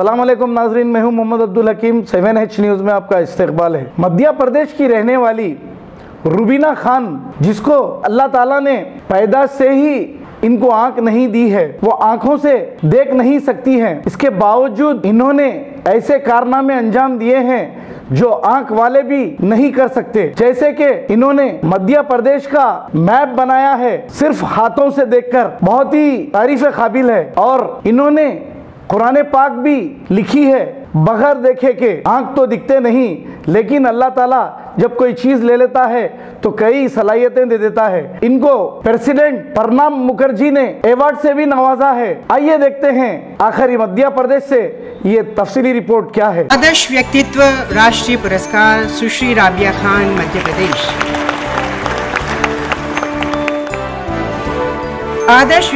अस्सलाम वालेकुम नाजरीन, मैं हूं मोहम्मद अब्दुल हकीम। 7H न्यूज़ में आपका इस्तकबाल है। मध्य प्रदेश की रहने वाली रुबीना खान, जिसको अल्लाह ताला ने पैदा से ही इनको आंख नहीं दी है, वो आंखों से देख नहीं सकती हैं, इसके बावजूद इन्होंने ऐसे कारनामे अंजाम दिए हैं जो आंख वाले भी नहीं कर सकते। जैसे कि इन्होंने मध्य प्रदेश का मैप बनाया है सिर्फ हाथों से देखकर, बहुत ही तारीफ काबिल है। और इन्होंने कुरान पाक भी लिखी है बगैर देखे के। आंख तो दिखते नहीं, लेकिन अल्लाह ताला जब कोई चीज ले लेता है तो कई सलाहियतें दे देता है। इनको प्रेसिडेंट प्रणब मुखर्जी ने अवार्ड से भी नवाजा है। आइए देखते हैं आखिर मध्य प्रदेश से ये तफसीली रिपोर्ट क्या है। आदर्श व्यक्तित्व राष्ट्रीय पुरस्कार सुश्री राबिया खान, मध्य प्रदेश। आदर्श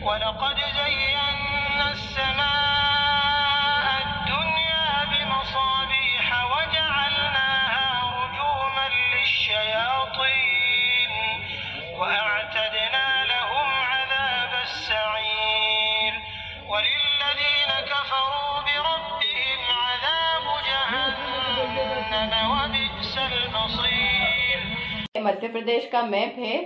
वलक़द ज़य्यन्ना अस्समाअ अद्दुन्या बिमसाबीह वजअलनाहा रुजूमन लिश्शयातीन वअअतदना लहुम अज़ाबस्सईर वलिल्लज़ीन कफ़रू बिरब्बिहिम अज़ाबु जहन्नम वबिअसल मसीर। मध्य प्रदेश का मैप है,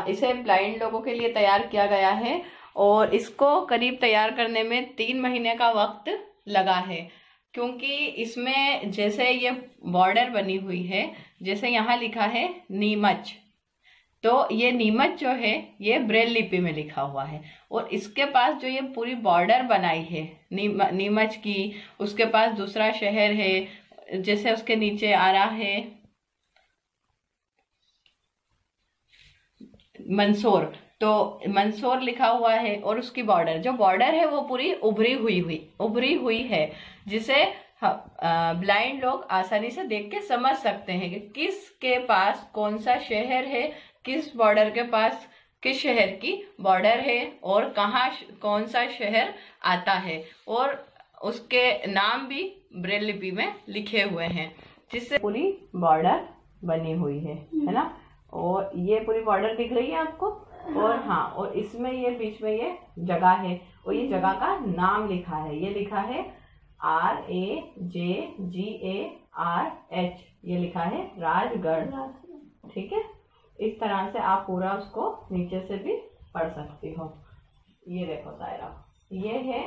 इसे ब्लाइंड लोगों के लिए तैयार किया गया है और इसको करीब तैयार करने में 3 महीने का वक्त लगा है, क्योंकि इसमें जैसे ये बॉर्डर बनी हुई है, जैसे यहाँ लिखा है नीमच, तो ये नीमच जो है ये ब्रेल लिपि में लिखा हुआ है। और इसके पास जो ये पूरी बॉर्डर बनाई है नीमच की, उसके पास दूसरा शहर है, जैसे उसके नीचे आ रहा है मंदसौर, तो मंदसौर लिखा हुआ है। और उसकी जो बॉर्डर है वो पूरी उभरी हुई है, जिसे ब्लाइंड लोग आसानी से देख के समझ सकते हैं कि किसके पास कौन सा शहर है, किस बॉर्डर के पास किस शहर की बॉर्डर है और कहाँ कौन सा शहर आता है। और उसके नाम भी ब्रेल लिपि में लिखे हुए हैं, जिससे पूरी बॉर्डर बनी हुई है ना। और ये पूरी बॉर्डर दिख रही है आपको। और हाँ, और इसमें ये बीच में ये जगह है और ये जगह का नाम लिखा है, ये लिखा है RAJGARH, ये लिखा है राजगढ़। ठीक है, इस तरह से आप पूरा उसको नीचे से भी पढ़ सकती हो। ये देखो दायरा, ये है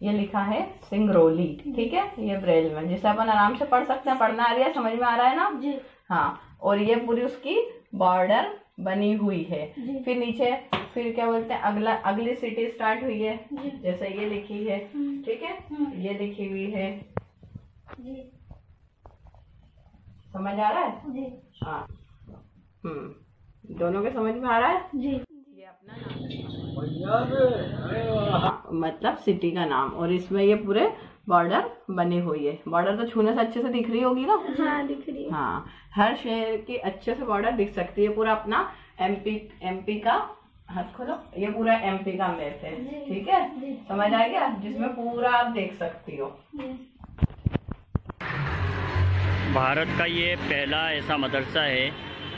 ये लिखा है सिंगरौली। ठीक है, ये ब्रेल में, जिसे अपन आराम से पढ़ सकते हैं। पढ़ना आ रहा है, समझ में आ रहा है ना जी? हाँ, और ये पूरी उसकी बॉर्डर बनी हुई है। फिर नीचे फिर क्या बोलते हैं, अगली सिटी स्टार्ट हुई है, जैसे ये लिखी है। ठीक है, ये लिखी हुई है, समझ आ रहा है जी? हाँ, दोनों के समझ में आ रहा है जी। ये अपना नाम मतलब सिटी का नाम, और इसमें ये पूरे बॉर्डर बनी हुई है। बॉर्डर तो छूने से अच्छे से दिख रही होगी ना? हाँ, दिख रही है। हाँ, हर शहर की अच्छे से बॉर्डर दिख सकती है। पूरा अपना एमपी का, हाथ खोलो, ये पूरा एमपी का मैप है। ठीक है, समझ आ गया? जिसमें पूरा आप देख सकती हो। भारत का ये पहला ऐसा मदरसा है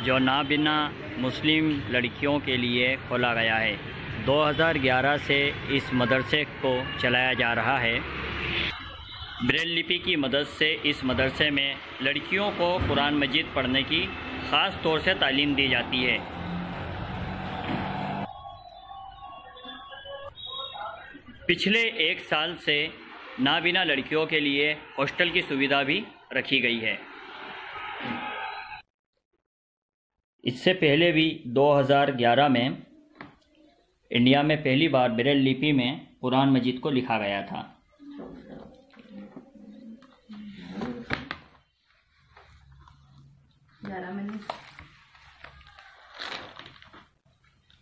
जो नाबिना मुस्लिम लड़कियों के लिए खोला गया है। 2011 से इस मदरसे को चलाया जा रहा है। ब्रेल लिपि की मदद से इस मदरसे में लड़कियों को कुरान मजीद पढ़ने की ख़ास तौर से तालीम दी जाती है। पिछले 1 साल से नाबिना लड़कियों के लिए हॉस्टल की सुविधा भी रखी गई है। इससे पहले भी 2011 में इंडिया में पहली बार ब्रेल लिपि में कुरान मजीद को लिखा गया था।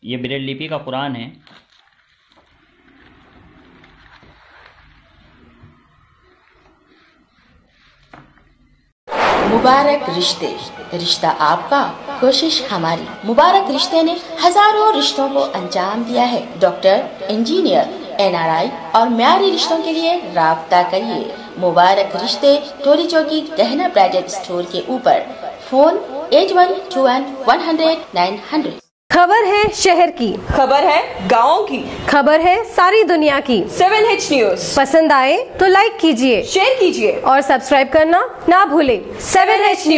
ये ब्रेल लिपि का कुरान है। मुबारक रिश्ते, रिश्ता आपका कोशिश हमारी। मुबारक रिश्ते ने हजारों रिश्तों को अंजाम दिया है। डॉक्टर, इंजीनियर, NRI और म्यारी रिश्तों के लिए राब्ता करिए। मुबारक रिश्ते, टोली चौकी, गहना ब्राइडल स्टोर के ऊपर। फोन 8121 खबर है शहर की, खबर है गाँव की, खबर है सारी दुनिया की। 7H न्यूज पसंद आए तो लाइक कीजिए, शेयर कीजिए और सब्सक्राइब करना ना भूले। 7H news.